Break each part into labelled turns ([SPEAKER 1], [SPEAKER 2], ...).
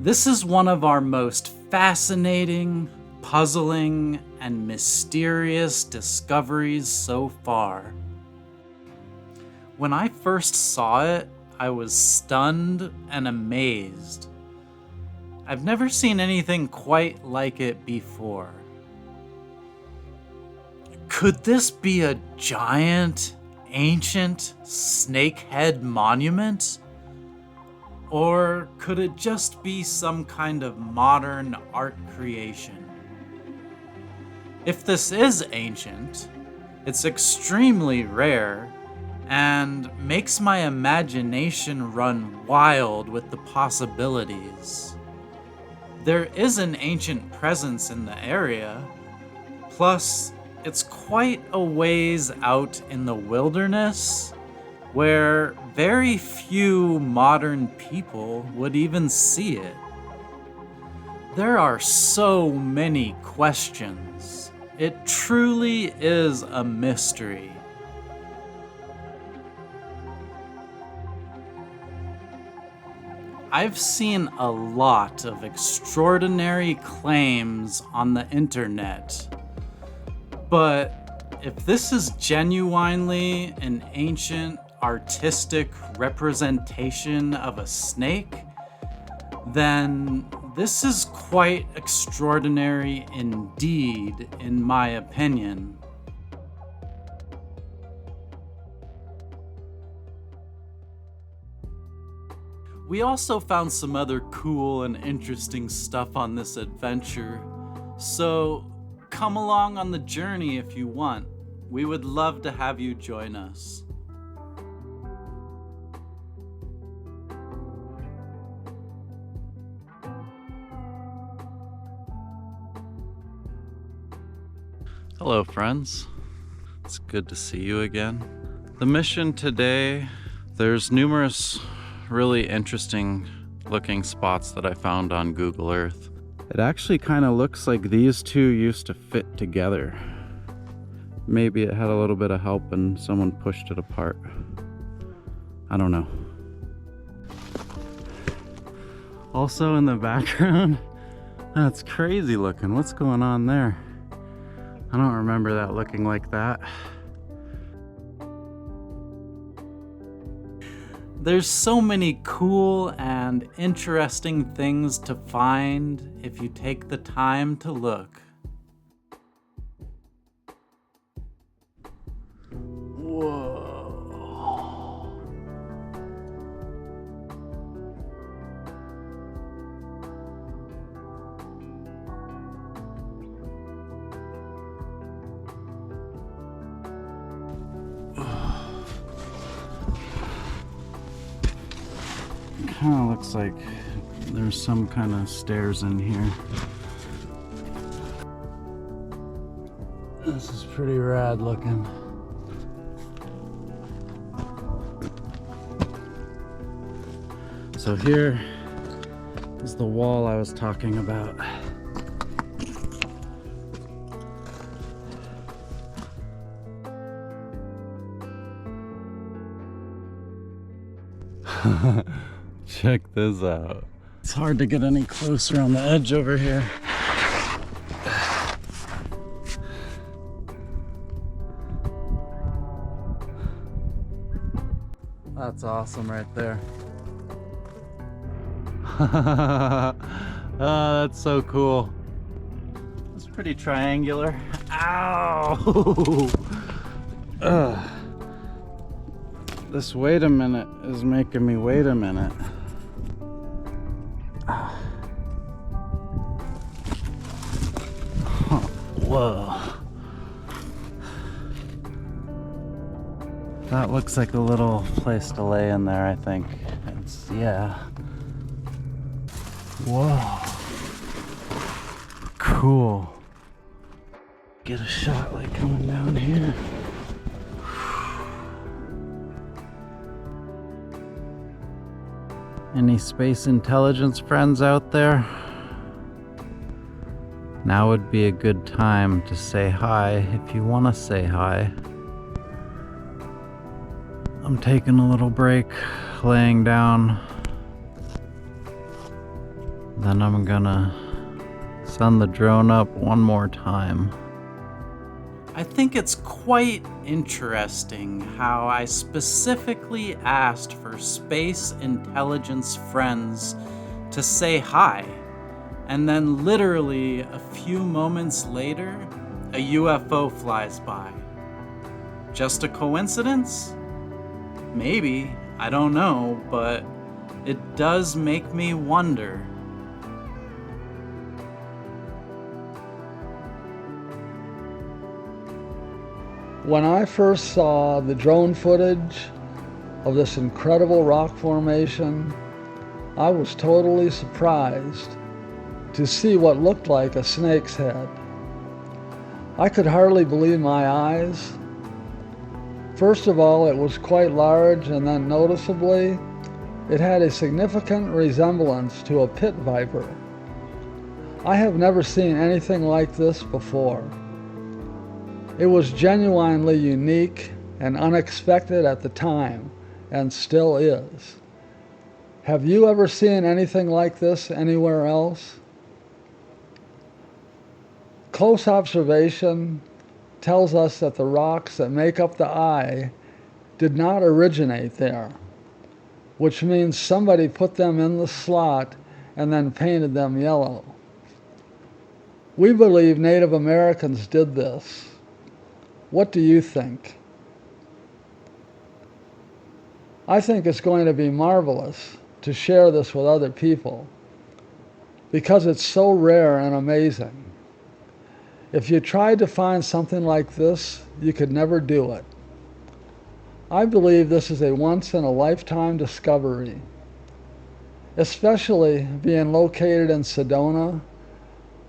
[SPEAKER 1] This is one of our most fascinating, puzzling, and mysterious discoveries so far. When I first saw it, I was stunned and amazed. I've never seen anything quite like it before. Could this be a giant, ancient snakehead monument? Or could it just be some kind of modern art creation? If this is ancient, it's extremely rare and makes my imagination run wild with the possibilities. There is an ancient presence in the area, plus it's quite a ways out in the wilderness where very few modern people would even see it. There are so many questions. It truly is a mystery. I've seen a lot of extraordinary claims on the internet, but if this is genuinely an ancient artistic representation of a snake, then this is quite extraordinary indeed, in my opinion. We also found some other cool and interesting stuff on this adventure, so come along on the journey if you want. We would love to have you join us. Hello friends, it's good to see you again. The mission today, there's numerous really interesting looking spots that I found on Google Earth. It actually kind of looks like these two used to fit together. Maybe it had a little bit of help and someone pushed it apart. I don't know. Also in the background, that's crazy looking. What's going on there? I don't remember that looking like that. There's so many cool and interesting things to find if you take the time to look. Whoa. Kind of looks like there's some kind of stairs in here. This is pretty rad looking. So here is the wall I was talking about. Check this out. It's hard to get any closer on the edge over here. That's awesome right there. Oh, that's so cool. It's pretty triangular. Ow! Ugh. This wait a minute is making me wait a minute. Whoa. That looks like a little place to lay in there, I think. Yeah. Whoa. Cool. Get a shot like coming down here. Any space intelligence friends out there? Now would be a good time to say hi if you want to say hi. I'm taking a little break, laying down. Then I'm gonna send the drone up one more time. I think it's quite interesting how I specifically asked for space intelligence friends to say hi, and then literally a few moments later, a UFO flies by. Just a coincidence? Maybe, I don't know, but it does make me wonder.
[SPEAKER 2] When I first saw the drone footage of this incredible rock formation, I was totally surprised to see what looked like a snake's head. I could hardly believe my eyes. First of all, it was quite large, and then noticeably, it had a significant resemblance to a pit viper. I have never seen anything like this before. It was genuinely unique and unexpected at the time, and still is. Have you ever seen anything like this anywhere else? Close observation tells us that the rocks that make up the eye did not originate there, which means somebody put them in the slot and then painted them yellow. We believe Native Americans did this. What do you think? I think it's going to be marvelous to share this with other people because it's so rare and amazing. If you tried to find something like this, you could never do it. I believe this is a once-in-a-lifetime discovery, especially being located in Sedona,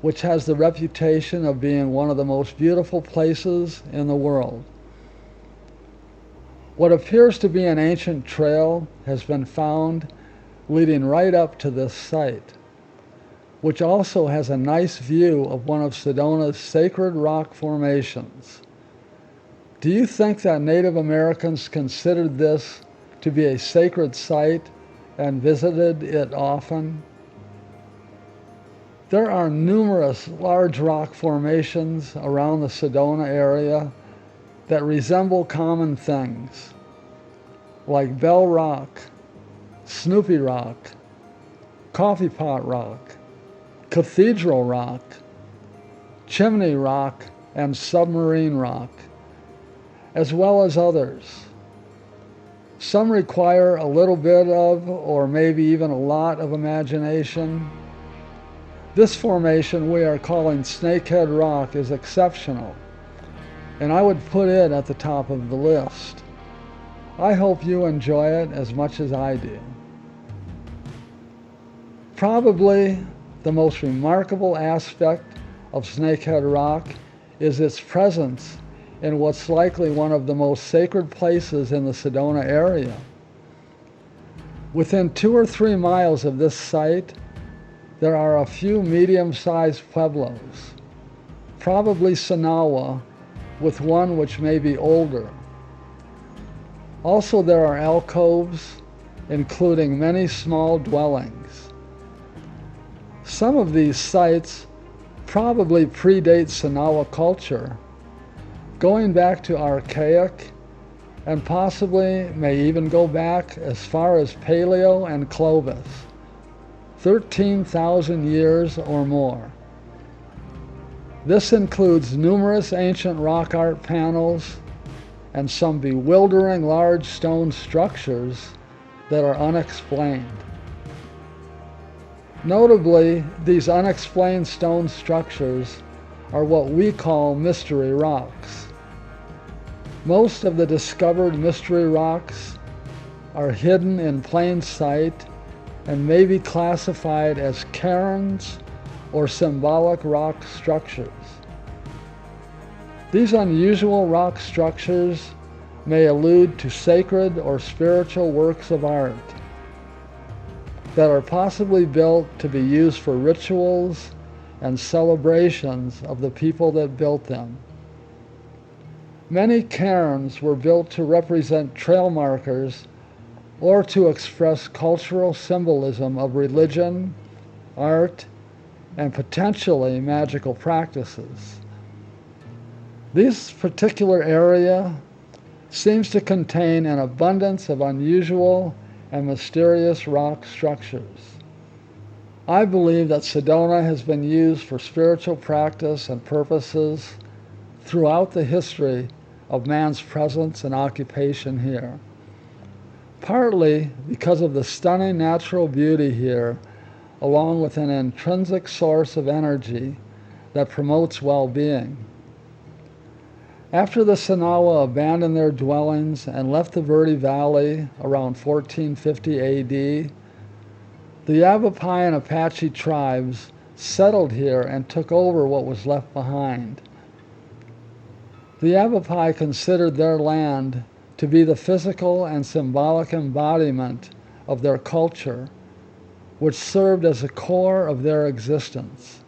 [SPEAKER 2] which has the reputation of being one of the most beautiful places in the world. What appears to be an ancient trail has been found leading right up to this site, which also has a nice view of one of Sedona's sacred rock formations. Do you think that Native Americans considered this to be a sacred site and visited it often? There are numerous large rock formations around the Sedona area that resemble common things, like Bell Rock, Snoopy Rock, Coffee Pot Rock, Cathedral Rock, Chimney Rock, and Submarine Rock, as well as others. Some require a little bit of, or maybe even a lot of imagination. This formation we are calling Snakehead Rock is exceptional, and I would put it at the top of the list. I hope you enjoy it as much as I do. Probably the most remarkable aspect of Snakehead Rock is its presence in what's likely one of the most sacred places in the Sedona area. Within 2 or 3 miles of this site, there are a few medium-sized pueblos, probably Sonawa, with one which may be older. Also, there are alcoves, including many small dwellings. Some of these sites probably predate Sonawa culture, going back to Archaic, and possibly may even go back as far as Paleo and Clovis, 13,000 years or more. This includes numerous ancient rock art panels and some bewildering large stone structures that are unexplained. Notably, these unexplained stone structures are what we call mystery rocks. Most of the discovered mystery rocks are hidden in plain sight and may be classified as cairns or symbolic rock structures. These unusual rock structures may allude to sacred or spiritual works of art that are possibly built to be used for rituals and celebrations of the people that built them. Many cairns were built to represent trail markers or to express cultural symbolism of religion, art, and potentially magical practices. This particular area seems to contain an abundance of unusual and mysterious rock structures. I believe that Sedona has been used for spiritual practice and purposes throughout the history of man's presence and occupation here. Partly because of the stunning natural beauty here, along with an intrinsic source of energy that promotes well-being. After the Sinawa abandoned their dwellings and left the Verde Valley around 1450 AD, the Yavapai and Apache tribes settled here and took over what was left behind. The Yavapai considered their land to be the physical and symbolic embodiment of their culture, which served as the core of their existence.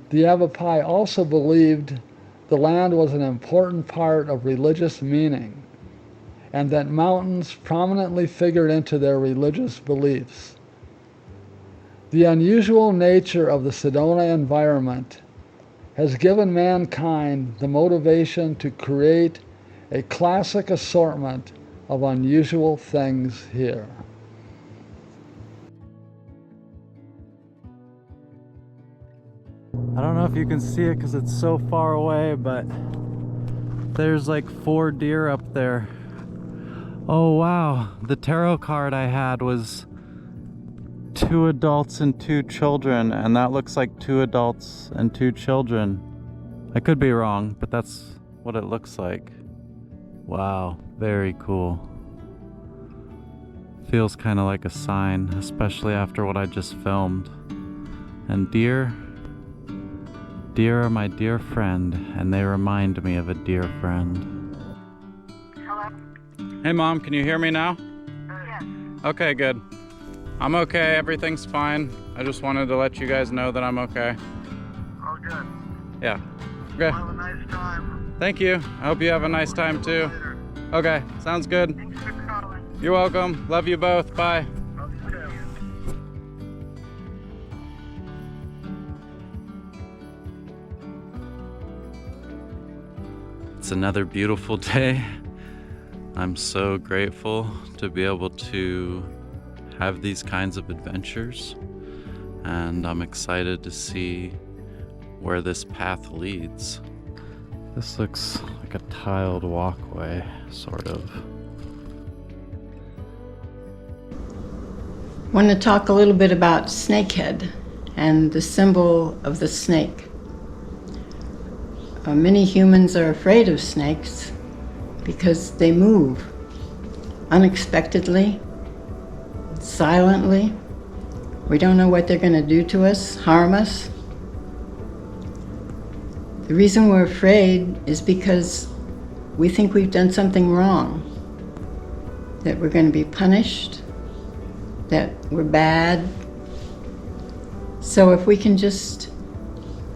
[SPEAKER 2] The Yavapai also believed the land was an important part of religious meaning, and that mountains prominently figured into their religious beliefs. The unusual nature of the Sedona environment has given mankind the motivation to create a classic assortment of unusual things here.
[SPEAKER 1] I don't know if you can see it because it's so far away, but there's like 4 deer up there. Oh wow, the tarot card I had was 2 adults and 2 children, and that looks like 2 adults and 2 children. I could be wrong, but that's what it looks like. Wow, very cool. Feels kind of like a sign, especially after what I just filmed. And deer are my dear friend, and they remind me of a dear friend.
[SPEAKER 3] Hello?
[SPEAKER 1] Hey Mom, can you hear me now?
[SPEAKER 3] Yes.
[SPEAKER 1] Okay, good. I'm okay, everything's fine. I just wanted to let you guys know that I'm okay.
[SPEAKER 3] Oh, good.
[SPEAKER 1] Yeah. Okay.
[SPEAKER 3] Have a nice time.
[SPEAKER 1] Thank you. I hope you have a nice time too.
[SPEAKER 3] Later.
[SPEAKER 1] Okay, sounds good.
[SPEAKER 3] Thanks for calling.
[SPEAKER 1] You're welcome. Love you both. Bye.
[SPEAKER 3] Love you too.
[SPEAKER 1] It's another beautiful day. I'm so grateful to be able to have these kinds of adventures, and I'm excited to see where this path leads. This looks like a tiled walkway, sort of.
[SPEAKER 4] I want to talk a little bit about snakehead and the symbol of the snake. Many humans are afraid of snakes because they move unexpectedly, silently. We don't know what they're going to do to us, harm us. The reason we're afraid is because we think we've done something wrong, that we're going to be punished, that we're bad. So if we can just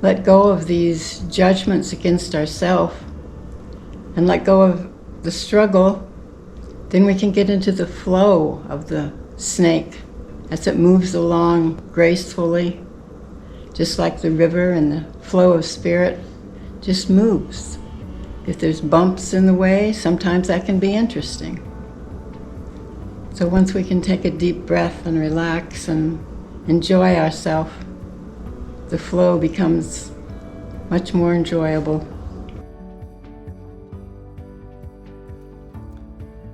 [SPEAKER 4] let go of these judgments against ourselves and let go of the struggle, then we can get into the flow of the snake as it moves along gracefully, just like the river, and the flow of spirit just moves. If there's bumps in the way, sometimes that can be interesting. So once we can take a deep breath and relax and enjoy ourselves, the flow becomes much more enjoyable.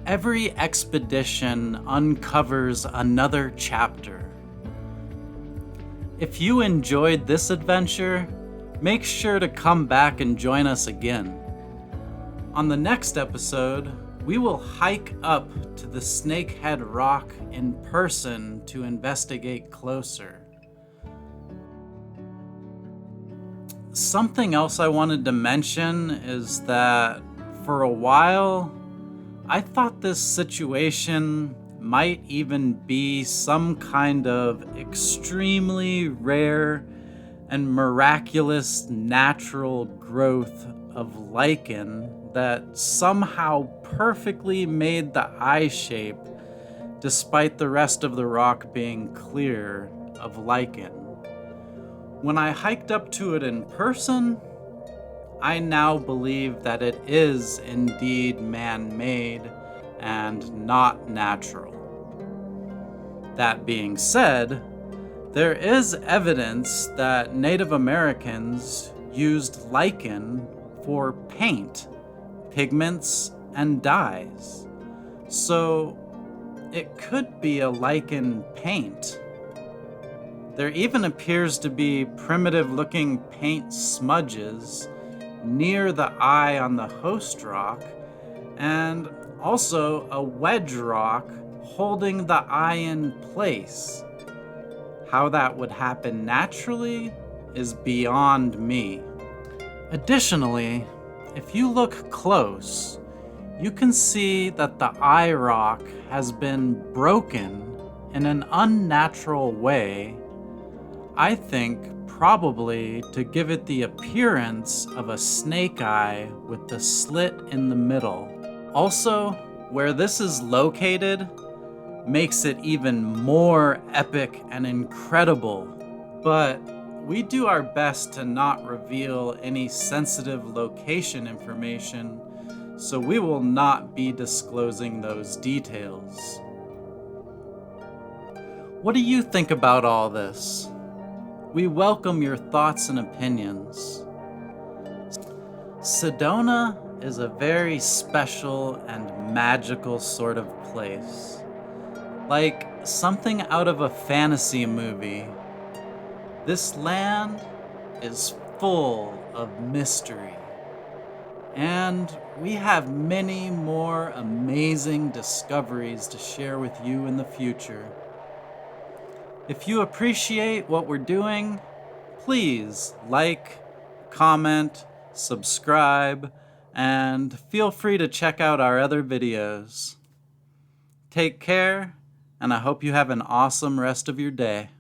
[SPEAKER 1] Every expedition uncovers another chapter. If you enjoyed this adventure, make sure to come back and join us again. On the next episode, we will hike up to the Snakehead Rock in person to investigate closer. Something else I wanted to mention is that for a while, I thought this situation might even be some kind of extremely rare and miraculous natural growth of lichen that somehow perfectly made the eye shape despite the rest of the rock being clear of lichen. When I hiked up to it in person, I now believe that it is indeed man-made and not natural. That being said, there is evidence that Native Americans used lichen for paint, pigments, and dyes. So it could be a lichen paint. There even appears to be primitive-looking paint smudges near the eye on the host rock, and also a wedge rock holding the eye in place. How that would happen naturally is beyond me. Additionally, if you look close, you can see that the eye rock has been broken in an unnatural way, I think probably to give it the appearance of a snake eye with the slit in the middle. Also, where this is located makes it even more epic and incredible, but we do our best to not reveal any sensitive location information, so we will not be disclosing those details. What do you think about all this? We welcome your thoughts and opinions. Sedona is a very special and magical sort of place. Like something out of a fantasy movie. This land is full of mystery. And we have many more amazing discoveries to share with you in the future. If you appreciate what we're doing, please like, comment, subscribe, and feel free to check out our other videos. Take care, and I hope you have an awesome rest of your day.